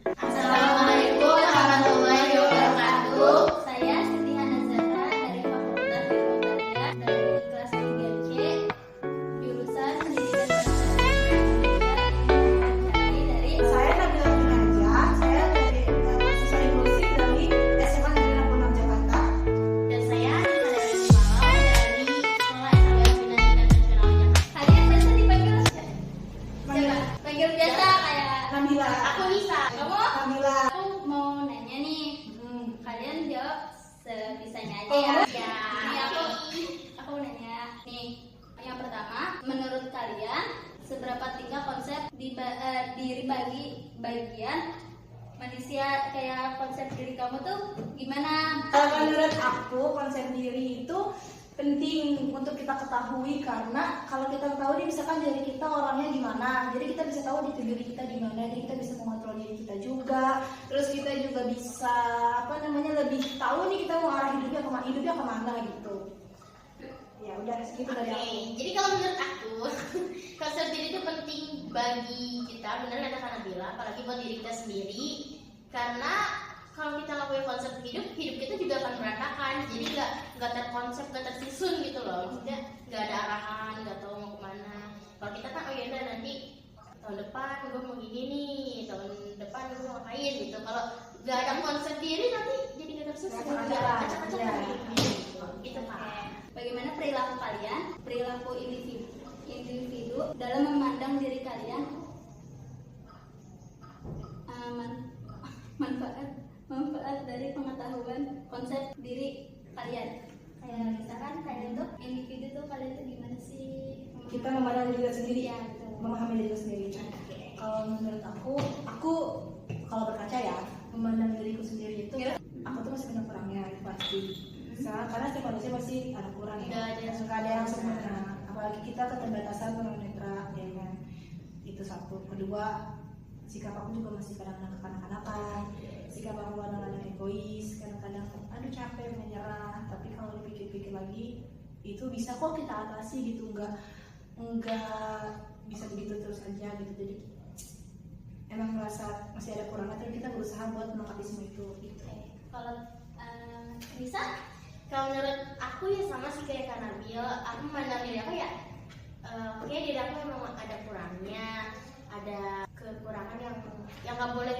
Assalamualaikum warahmatullahi wabarakatuh. Saya Siti Hana Zahra dari Fakultas Ilmu Tarbiyah dari kelas 3C jurusan Pendidikan dari Saya Nabila Kinaja, saya dari siswa inklusif dari SMA Negeri 66 Jakarta. dan saya Nisa dari Malau dari Sekolah SMA Bina Internasional Jakarta. Kalian biasa dipanggil siapa? Panggil biasa kayak Nabila. aku Nisa. Kamu? Nabila. Aku mau nanya nih. Kalian jawab sebisanya aja ya. Ya. Ini aku mau nanya nih. Yang pertama, menurut kalian seberapa tingkat konsep diri bagi bagian manusia, kayak konsep diri kamu tuh gimana? Kalau menurut aku konsep diri itu penting untuk kita ketahui, karena kalau kita tahu nih misalkan diri kita orangnya gimana, jadi kita bisa tahu diri kita di mana, jadi kita bisa mengontrol diri kita juga, terus kita juga bisa lebih tahu nih kita mau arah hidupnya kemana gitu. Ya udah segitu dari aku. Jadi kalau menurut aku konsep diri itu penting bagi kita, benar kata Kak Nabila, apalagi buat diri kita sendiri, karena kalau kita lakuin konsep hidup kita juga akan berantakan, jadi nggak terkonsep, nggak tersusun gitu loh, maksudnya nggak ada arahan, nggak tahu mau kemana. Kalau kita kan ya udah nanti tahun depan gue mau gini nih, tahun depan gue mau ngapain gitu. Kalau nggak ada konsep diri nanti jadi nggak tersusun, acak-acakan gitu kan. Bagaimana perilaku kalian, perilaku individu dalam memandang diri kalian, manfaat dari pengetahuan konsep diri kalian. Kayak misalkan kalian tuh individu tuh, kalian tuh gimana sih? Kita memandang diri kita sendiri, Ya, betul. memahami diri kita sendiri. Kalau menurut aku kalau berkaca ya, memandang diriku sendiri itu, aku tuh masih banyak kurangnya, itu pasti. Karena setiap manusia pasti ada kurang ya. Nggak ada yang sempurna. Apalagi kita keterbatasan tunanetra, ya kan. Itu satu. Kedua, sikap aku juga masih kadang-kadang kekanak-kanakan. Sikap aku kadang-kadang egois, kadang-kadang aduh capek menyerah. Tapi kalau dipikir-pikir lagi, itu bisa kok kita atasi gitu. Enggak bisa begitu terus aja gitu. Jadi emang merasa masih ada kurangnya, tapi kita berusaha buat melengkapi semua itu gitu. Kalau bisa? Kalau menurut aku ya sama sih kayak Kak Nabil, aku memandang diri aku ya kayak diri aku memang ada kurangnya, ada kekurangan yang nggak boleh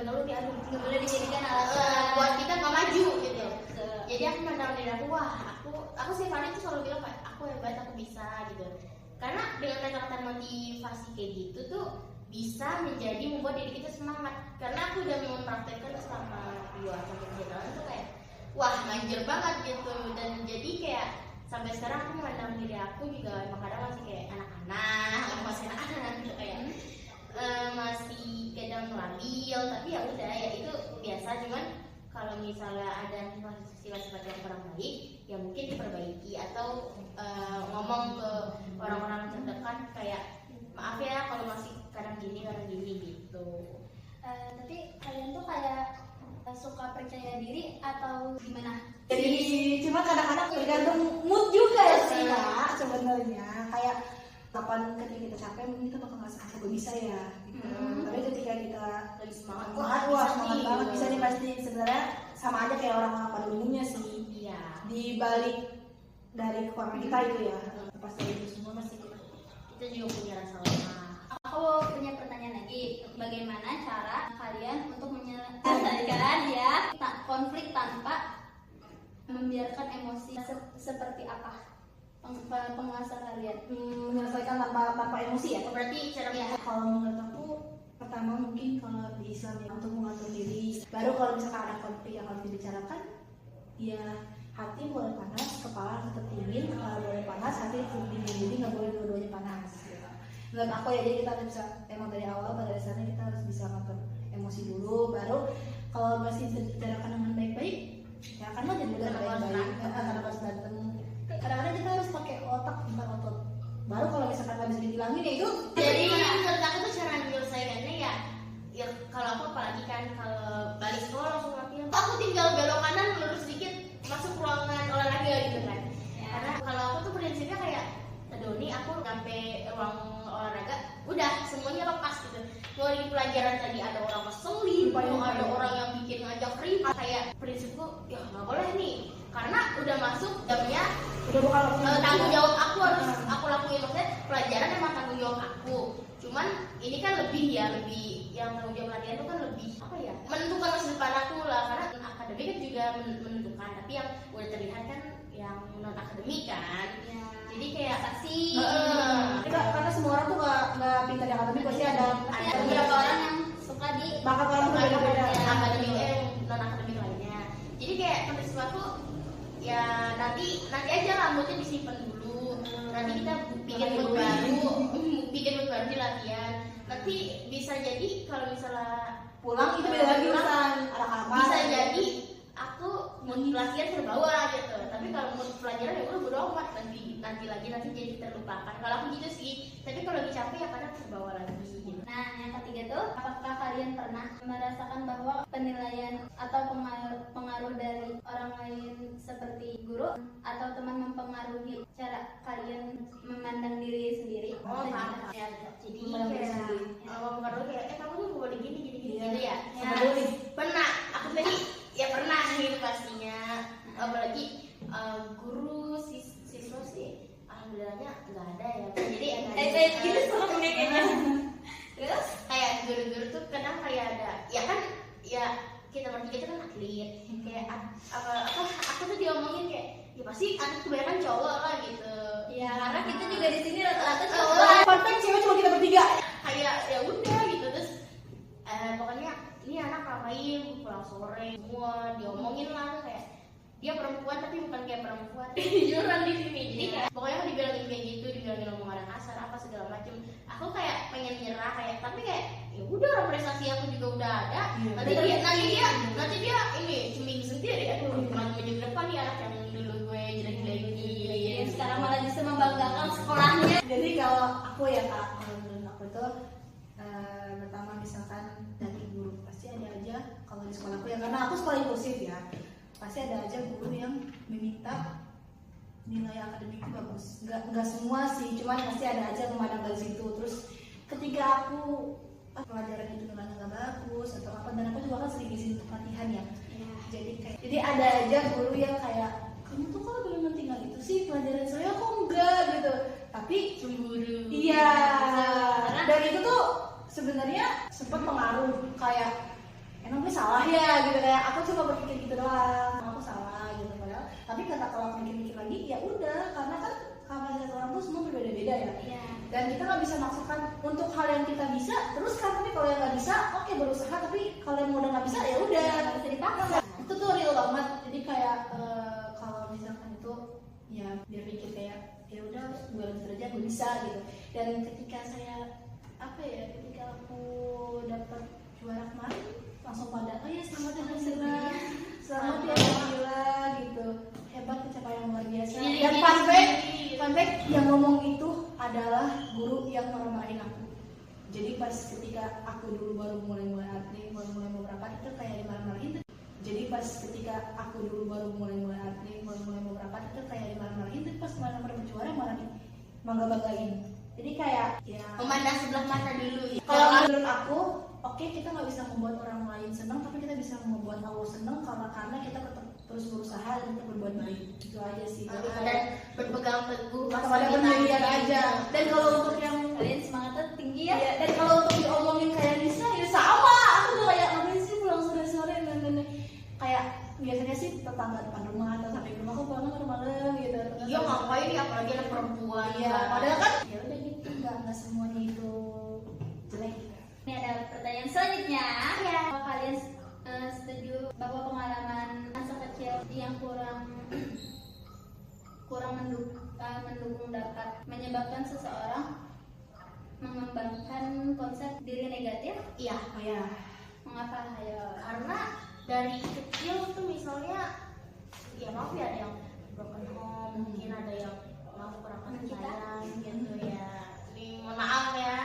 ngeluh aduh nggak boleh dijadikan alasan buat kita nggak maju gitu. Jadi aku memandang diri aku, wah aku sih Fani tuh selalu bilang kayak aku hebat, aku bisa gitu. Karena dengan kata-kata motivasi kayak gitu tuh bisa menjadi membuat diri kita semangat. Karena aku udah mempraktekkan selama 2-3 tahun tuh kayak wah manjur banget gitu, dan jadi kayak sampai sekarang aku memandang diri aku juga emang kadang masih kayak anak-anak gitu, kayak masih kadang labil, tapi ya udah ya itu biasa. Cuman kalau misalnya ada sifat-sifat yang kurang baik ya mungkin diperbaiki, atau ngomong ke orang-orang terdekat kayak maaf ya kalau masih kadang gini gitu. Tapi kalian tuh kayak suka percaya diri atau gimana? Jadi cuma kadang-kadang tergantung mood juga ya sih Kak sebenarnya. Kayak kapan ketika kita capek mungkin kita bakal ngerasa aku bisa ya gitu. Tapi ketika kita Lagi semangat, semangat banget bisa nih, pasti sebenarnya sama aja kayak orang-orang pada umumnya sih. Iya. Di balik dari kekurangan kita itu ya, lepas dari itu semua masih Kita juga punya rasa lemah. Aku punya pertanyaan lagi. Bagaimana cara kalian untuk menyelesaikan konflik tanpa membiarkan emosi? Seperti apa penguasa kalian? menyelesaikan tanpa emosi ya. Berarti cara Kalau menurut aku pertama mungkin kalau di Islam ya untuk mengatur diri. Baru kalau misalkan ada konflik yang harus dibicarakan, ya hati boleh panas, kepala tetap dingin. Kepala boleh panas, hati tetap dingin. Jadi nggak boleh dua-duanya panas. Gitu. Menurut aku ya, jadi kita harus bisa emang dari awal pada dasarnya kita harus bisa ngatur emosi dulu. Baru kalau masih bisa dibicarakan dengan baik-baik, ya kan jadi udah baik-baik. Karena pas berantem, kadang-kadang kita harus pakai otak bukan otot. Baru kalau misalkan nggak bisa dihilangin ya itu. Jadi menurut aku tuh cara menyelesaikannya ya kalau aku apalagi kan kalau balik sekolah langsung latihan, aku tinggal belok kanan lurus sedikit masuk ruangan olahraga gitu kan. Karena kalau aku tuh prinsipnya kayak Doni, aku sampai ruang olahraga udah semuanya lepas gitu, mau dipelajari ya nggak boleh nih karena udah masuk jamnya Udah bukan tanggung jawab aku harus aku lakuin, maksudnya pelajaran emang tanggung jawab aku, cuman ini kan lebih yang tanggung jawab latihan itu kan lebih apa ya, menentukan masa depan aku lah, karena akademik kan juga menentukan, tapi yang udah terlihat kan yang non akademik kan Ya. jadi kayak Saksi. karena semua orang tuh nggak pintar di akademik, pasti ada Beberapa orang yang suka di bakat orang tuh beda-beda. akademik non akademik lainnya, jadi kayak prinsip aku ya nanti aja rambutnya disimpan dulu, nanti kita bikin mood baru di latihan, nanti bisa jadi kalau misalnya Pulang itu beda lagi urusan ada kamar. bisa jadi aku mood latihan terbawa gitu, tapi kalau mood pelajaran ya udah bodo amat, nanti jadi terlupakan. Kalau aku gitu sih, tapi kalau lagi capek ya kadang terbawa lagi gitu. Nah, yang ketiga tuh, apakah kalian pernah merasakan bahwa penilaian atau pengaruh dari orang lain seperti guru atau teman mempengaruhi cara kalian memandang diri sendiri? Oh, paham. Ya, jadi Memandang diri kayak sendiri. pengaruh kayak kamu tuh boleh gini Iya. gitu ya. Sama dulu. Pernah, aku tadi ya pernah gitu pastinya. Apalagi guru siswa sih alhamdulillahnya nggak ada ya. Jadi Gitu sama kayaknya. terus kayak guru-guru tuh kadang kayak ada ya kan ya kita bertiga itu kan atlet kayak aku tuh diomongin kayak ya pasti atlet kebanyakan cowok lah gitu. Ya, karena kita juga di sini rata-rata cowok. Fun fact, cewek cuma kita bertiga. Kayak ya udah gitu, terus pokoknya ini anak ngapain pulang sore semua diomongin lah, kayak dia perempuan tapi bukan kayak perempuan jujuran di sini, jadi kayak pokoknya aku dibilangin kayak gitu, dibilangin omongan kasar apa segala macem, aku kayak pengen nyerah kayak, tapi kayak ya udah orang prestasi aku juga udah ada, nanti dia ini ceming sendiri, aduh maju depan nih anak yang dulu gue jelek-jelekin. Ya, sekarang malah bisa membanggakan sekolahnya. Jadi kalau aku ya kak, menurut aku itu pertama misalkan dari guru pasti ada aja kalau di sekolahku ya, karena aku sekolah inklusif ya, pasti ada aja guru yang meminta nilai akademik itu bagus. Nggak semua sih, cuman pasti ada aja yang memandang dari situ. Terus ketika aku pelajaran itu nilainya nggak bagus atau apa, dan aku juga kan sering izin latihan ya. Jadi ada aja guru yang kayak, kamu tuh kok belum tinggal itu sih pelajaran saya kok enggak gitu. Tapi Cemburu. iya, dan itu tuh sebenarnya sempat pengaruh kayak emang gue salah ya gitu, kayak aku cuma berpikir gitu doang, aku salah gitu padahal. Tapi kalau aku mikir-mikir lagi ya udah, karena kan kapasitas orang tuh semua berbeda-beda ya. Iya. Dan kita nggak bisa maksudkan untuk hal yang kita bisa terus kan, tapi kalau yang nggak bisa oke berusaha, tapi kalau yang udah nggak bisa ya udah nggak bisa dipaksa. Itu tuh real banget. Jadi kayak kalau misalkan itu ya biar pikir kayak ya udah gue lanjut aja, gue bisa gitu. Dan ketika ketika aku dapat juara kemarin langsung pada ya selamat ya Sila, selamat ya Sila gitu, hebat, pencapaian luar biasa. Dan fun fact yang ngomong itu adalah guru yang marah-marahin aku. Jadi pas ketika aku dulu baru mulai atlet, mulai beberapa itu kayak dimarah-marahin. Jadi pas ketika aku dulu baru mulai atlet, mulai beberapa itu kayak dimarah-marahin. Tapi pas kemarin berjuara malah bangga-banggain. Jadi kayak ya Memandang sebelah mata dulu. kalau menurut aku, oke, kita nggak bisa membuat orang lain senang, tapi kita bisa membuat Allah senang karena kita tetap terus berusaha dan kita berbuat baik. Itu aja sih. Jadi Dan berpegang teguh pada pendirian aja. Dan kalau untuk yang Kalian semangatnya tinggi ya. ya, dan kalau untuk diomongin kayak Nisa ya sama. Aku tuh kayak ngapain sih pulang sore-sore dan kayak biasanya sih tetangga depan rumah atau samping rumah, aku pulang malam gitu. Iya ngapain ya, apalagi anak perempuan. Iya, padahal kan ya udah gitu, nggak semuanya itu jelek. Ini ada pertanyaan selanjutnya. Iya. Apakah kalian setuju bahwa pengalaman masa kecil yang kurang mendukung dapat menyebabkan seseorang mengembangkan konsep diri negatif? Iya. Oh ya, Mengapa? Ayo. Karena dari kecil tuh misalnya ya maaf ya, ada yang broken home, mungkin ada yang maaf kurang kasih sayang gitu ya. Ini mohon maaf ya.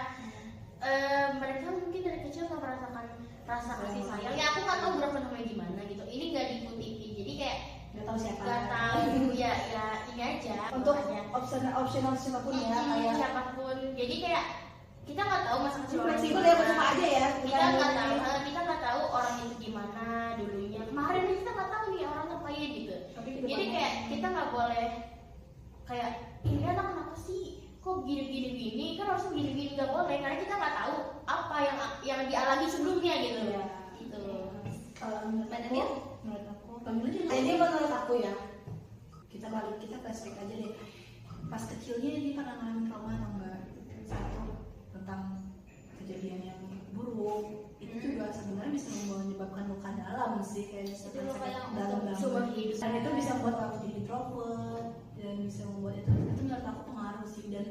Mereka mungkin dari kecil nggak merasakan rasa kasih sayang. Ya aku nggak tahu broken home gimana gitu. Ini nggak di TV, jadi kayak nggak tahu siapa. nggak tahu ya ini aja. Untuk makanya. opsional siapapun ya, kayak siapapun. Jadi kayak kita nggak tahu masa kecil orang fleksibel gimana. ya, siapa aja ya. Kita nggak tahu orang itu gimana dulunya. Kemarin kita nggak tahu nih orang nggak boleh karena kita nggak tahu apa yang dialami sebelumnya gitu. Iya. Gitu. Kalau menurut aku, Jadi menurut aku ya, kita flashback aja deh. Pas kecilnya dia pernah ngalamin trauma atau enggak? Satu, tentang kejadian yang buruk, itu juga sebenarnya bisa menyebabkan luka dalam sih, kayak misalkan luka yang sakit dalam seumur hidup. dan itu bisa membuat aku jadi introvert dan bisa membuat itu menurut aku pengaruh sih. Dan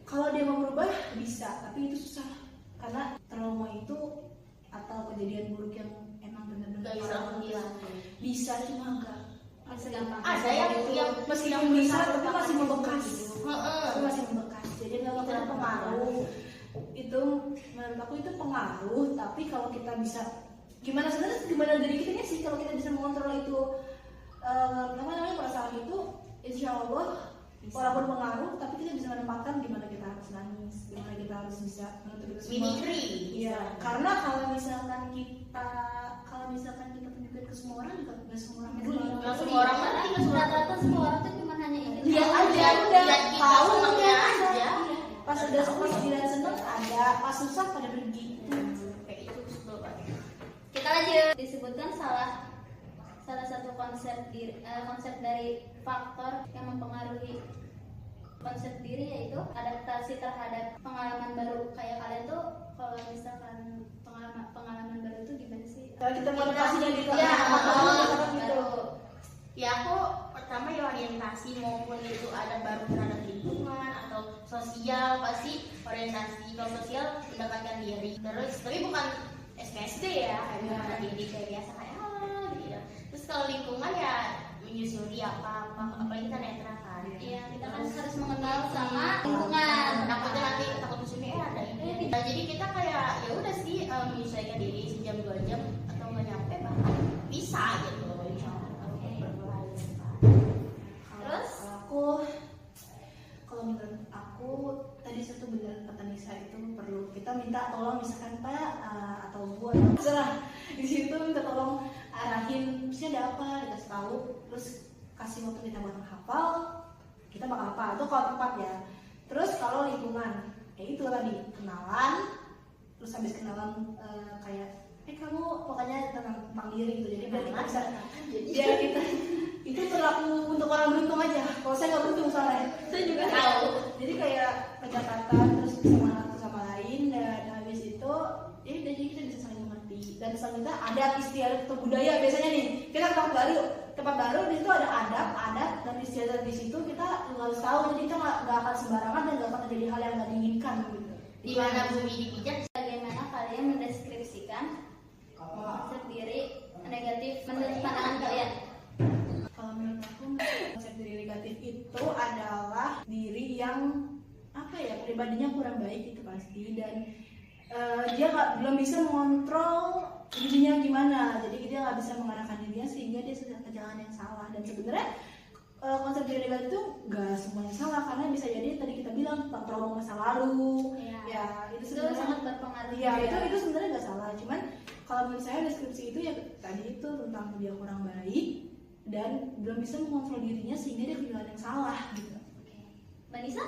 kalau dia mau berubah bisa, tapi itu susah karena trauma itu atau kejadian buruk yang emang benar-benar nggak bisa menghilang. bisa, cuma enggak segampang Ada yang meskipun bisa tapi masih membekas. Heeh. Itu masih membekas, jadi nggak bakalan pengaruh. Itu menurut aku itu pengaruh, tapi kalau kita bisa gimana dari kitanya sih, kalau kita bisa mengontrol itu apa namanya perasaan itu, insya Allah walaupun pengaruh tapi kita bisa menempatkan gimana kita harus nangis, gimana kita harus bisa menutup itu semua. Mimikri. Iya, karena kalau misalkan kita tunjukkan ke semua orang juga nggak semua orang peduli. Nggak semua orang ngerti, nggak semua orang rata-rata semua orang tuh cuma hanya ingin Lihat tahu. aja, udah lihat kita tahu senangnya aja. aja. Pas udah sedih dan seneng ada, pas susah pada pergi. Kayak itu sebel banget. Kita lanjut. Disebutkan salah satu konsep dari faktor yang mempengaruhi konsep diri, yaitu adaptasi terhadap pengalaman baru. Kayak kalian tuh kalau misalkan pengalaman baru itu gimana sih? Kalau kita mau adaptasinya di Ya, Baru. Ya aku pertama ya orientasi maupun itu ada baru terhadap lingkungan atau sosial, pasti orientasi. Kalau sosial mendekatkan diri. Terus tapi bukan SKSD ya, kayak mendekatkan diri kayak biasa kayak gitu. Terus kalau lingkungan ya menyusuri apa apalagi kita netral kan. Iya, kita kan harus mengenal sama lingkungan. Takutnya nanti takut musuhnya ada ini. Nah, jadi kita kayak ya udah sih menyesuaikan diri sejam 2 jam atau nggak nyampe bahkan bisa gitu. Terus? Kalau menurut aku tadi satu benar kata Nisa, itu perlu kita minta tolong misalkan Pak atau Bu atau terserah di situ minta tolong arahin, terusnya ada apa, dikasih tahu, terus kasih waktu kita buat menghafal, kita bakal apa itu kalau tepat ya. Terus kalau lingkungan kayak itu tadi kenalan, terus habis kenalan kayak kamu pokoknya tentang diri gitu, jadi biar kita bisa biar kita itu berlaku untuk orang beruntung aja. Kalau saya nggak beruntung soalnya, saya juga tahu. Jadi kayak pendekatan terus sama satu sama lain, dan habis itu ya udah, jadi kita bisa saling mengerti. Dan selanjutnya adat istiadat atau budaya biasanya nih, kita tempat baru di situ ada adat dan istiadat, di situ kita harus tahu. Jadi kita nggak akan sembarangan dan nggak akan terjadi hal yang nggak diinginkan gitu. Di mana bumi dipijak. Bagaimana kalian mendeskripsikan konsep diri negatif menurut pandangan kalian? Kalau menurut aku konsep diri negatif itu adalah diri yang apa ya, pribadinya kurang baik itu pasti, dan dia belum bisa mengontrol dirinya gimana, jadi dia nggak bisa mengarahkan dirinya sehingga dia sudah ke jalan yang salah. Dan sebenarnya konsep diri negatif itu nggak semuanya salah, karena bisa jadi tadi kita bilang tentang trauma masa lalu, ya itu sebenarnya sangat berpengaruh. Ya itu sebenarnya nggak salah, cuman kalau menurut saya deskripsi itu ya tadi itu tentang dia kurang baik dan belum bisa mengontrol dirinya sehingga dia ke jalan yang salah gitu. Mbak Nisa?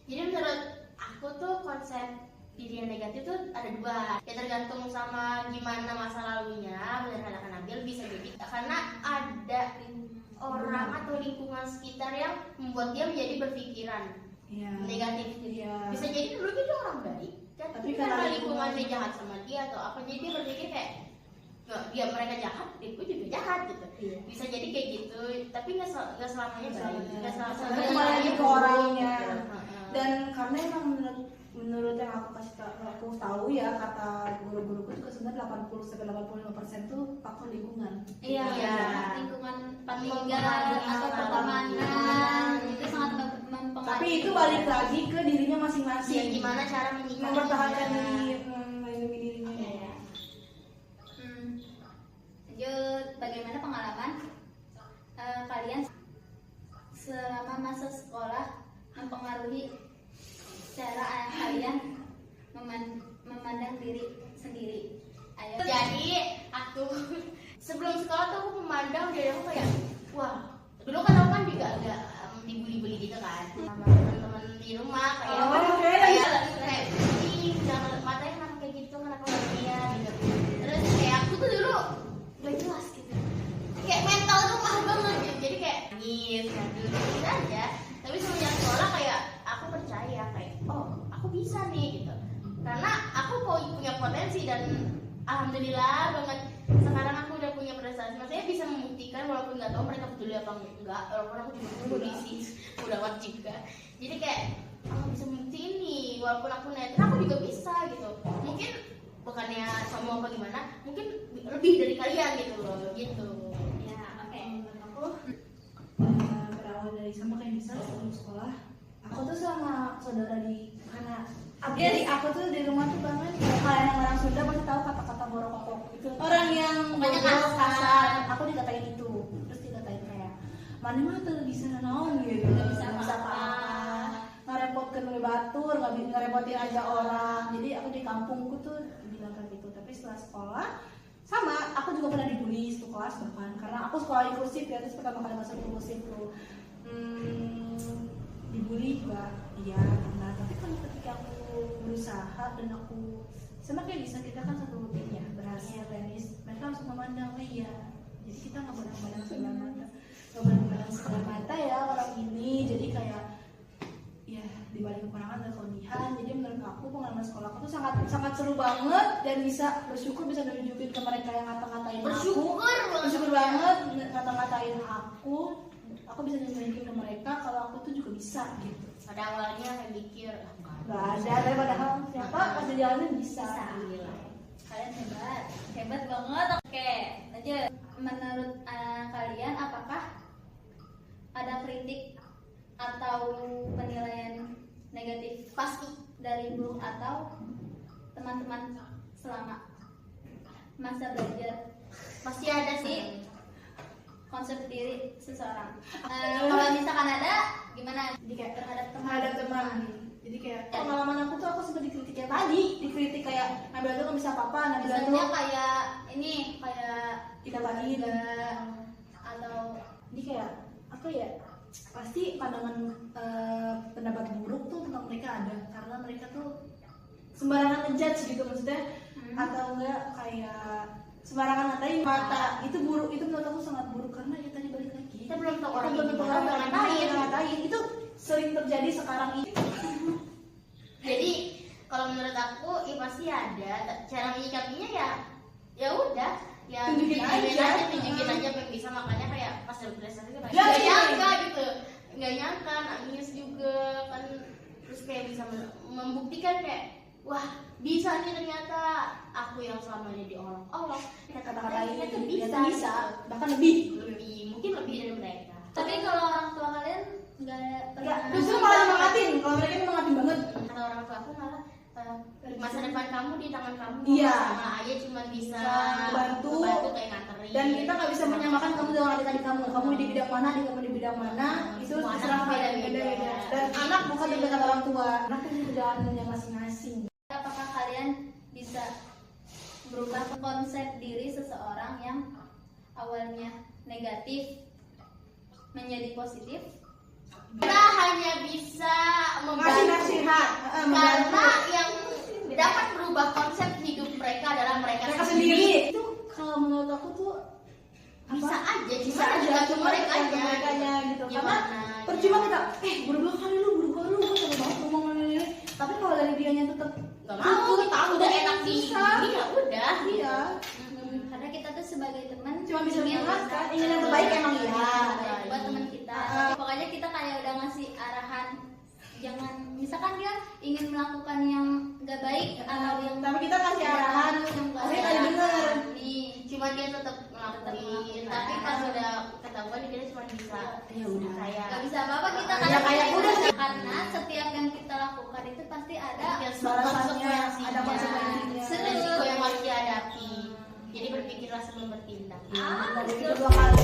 Jadi menurut aku tuh konsep diri yang negatif tuh ada 2. Ya tergantung sama gimana masa lalunya. Benar kata Nabil, bisa jadi karena ada orang atau lingkungan sekitar yang membuat dia menjadi berpikiran negatif. Bisa jadi dulu dia orang baik, tapi karena lingkungannya jahat sama dia atau apa, jadi dia berpikir kayak dia mereka jahat, gue juga jahat gitu. Bisa jadi kayak gitu, tapi nggak selamanya baik, nggak selamanya ke orangnya. Dan karena emang menurut yang aku tahu ya, kata guru-guruku juga sebenarnya 80-85% tuh faktor lingkungan. Iya. Lingkungan tinggal atau pertemanan itu sangat mempengaruhi. Tapi itu balik lagi ke dirinya masing-masing. Ya, gimana cara mempertahankan melindungi dirinya. Lanjut, bagaimana pengalaman kalian selama masa sekolah mempengaruhi cara kalian memandang diri sendiri? Ayo. Jadi aku sebelum sekolah tuh aku memandang diri aku kayak wah, dulu kan aku kan juga agak dibully-bully gitu kan sama teman-teman di rumah kayak alhamdulillah banget sekarang aku udah punya prestasi, maksudnya bisa membuktikan walaupun nggak tahu mereka peduli apa enggak, walaupun aku juga peduli sih udah amat juga. Jadi kayak aku bisa membuktiin nih, walaupun aku netin aku juga bisa gitu. Mungkin bukannya sombong apa gimana, mungkin lebih dari kalian gitu loh, gitu. Ya, oke. Menurut aku berawal dari sama kayak misal sebelum sekolah, aku tuh sama saudara di karena jadi aku tuh di rumah tuh banget kayak yang orang Sunda pasti tahu kata-kata borokokok itu orang yang Banyak bodoh, kasar. aku dikatain itu, terus dikatain kayak mana mah tuh bisa naon gitu, nggak bisa apa-apa, ngerepotkan batur, ngerepotin aja orang. Jadi aku di kampungku tuh bilang kayak gitu. Tapi setelah sekolah sama, aku juga pernah dibully satu kelas bahkan karena aku sekolah inklusif ya, terus pertama kali masuk inklusif tuh dibully juga iya pernah. Tapi kan ketika aku berusaha dan aku sama kayak bisa, kita kan satu tim ya berhasil tenis, mereka langsung memandang oh iya, jadi kita nggak boleh memandang sebelah mata, nggak boleh memandang sebelah mata ya orang ini. Jadi kayak ya dibalik kekurangan dan kelebihan. Jadi menurut aku pengalaman sekolah aku tuh sangat seru banget dan bisa bersyukur bisa nunjukin ke mereka yang ngata-ngatain bersyukur banget ngata-ngatain aku bisa nunjukin ke mereka kalau aku tuh juga bisa gitu. Pada awalnya saya mikir Gak ada, tapi padahal siapa pas di jalanin bisa. alhamdulillah. Kalian hebat banget. Oke, lanjut. Menurut kalian apakah ada kritik atau penilaian negatif Pasti dari guru atau teman-teman selama masa belajar? pasti ada sih. Konsep diri seseorang. Kalau misalkan ada, gimana? Jadi kayak Terhadap teman. Jadi kayak pengalaman aku tuh aku sempat dikritik kayak tadi, dikritik kayak Nabila tuh nggak bisa apa-apa, Nabila tuh Misalnya kayak ini, kayak dikatain atau jadi kayak apa ya, pasti pandangan pendapat buruk tuh tentang mereka ada karena mereka tuh sembarangan ngejudge gitu maksudnya, atau enggak kayak sembarangan ngatain mata itu buruk. Itu menurut aku sangat buruk karena ya tadi balik lagi Kita belum tahu orang belum ini tahu gimana, orang ngatain. ngatain itu sering terjadi sekarang ini. Jadi kalau menurut aku ya pasti ada. Cara menyikapinya ya udah ya Tunjukin aja. tunjukin aja apa yang bisa. Makanya kayak pas dalam prestasi kan Ya, nggak iya. nyangka gitu, nggak nyangka nangis juga kan, terus kayak bisa membuktikan kayak wah bisa nih ternyata aku yang selama ini diolok-olok Kata-katain ternyata ternyata bisa bahkan lebih. mungkin lebih dari mereka. tapi kalau orang tua kalian nggak Enggak, justru malah nyemangatin. Kalau mereka nyemangatin banget. Kata orang tua aku malah masa depan kamu di tangan kamu. Iya. Sama ayah cuma bisa bantu kayak nganterin. Dan kita nggak bisa menyamakan kamu dengan adik-adik kamu. Kamu di bidang mana, adik kamu di bidang mana. Itu Semua anak terserah kalian beda-beda. beda-beda. Dan anak bukan tergantung orang tua. Anak punya jalannya masing-masing. apakah kalian bisa berubah konsep diri seseorang yang awalnya negatif menjadi positif? Kita hanya bisa Ngasih membantu nasihat. karena yang dapat berubah konsep hidup mereka adalah mereka sendiri. Itu kalau menurut aku tuh Bisa apa? aja, bisa aja cuma mereka gitu. Karena percuma kita berubah kali lu capek banget ngomong ini. Tapi kalau dari dianya tetap nggak mau, kita udah enak di sini ya udah. Iya. Karena kita tuh sebagai teman Cuma bisa ingin menjelaskan, ingin yang terbaik emang iya. terbaik buat teman kita. Pokoknya kita kayak udah ngasih arahan, jangan misalkan dia ingin melakukan yang gak baik atau yang Tapi kita kasih arahan, yang gak tapi baik. tadi denger. Nih, Cuma dia tetap ngelakuin, tapi pas udah ketahuan dia cuma bisa Ya udah. kayak gak bisa apa-apa kita Ya, karena kayak udah sih. karena setiap yang kita lakukan itu pasti ada Balasannya, ada konsekuensinya. resiko yang harus dihadapi. Jadi berpikirlah sebelum bertindak. Dari kedua kali.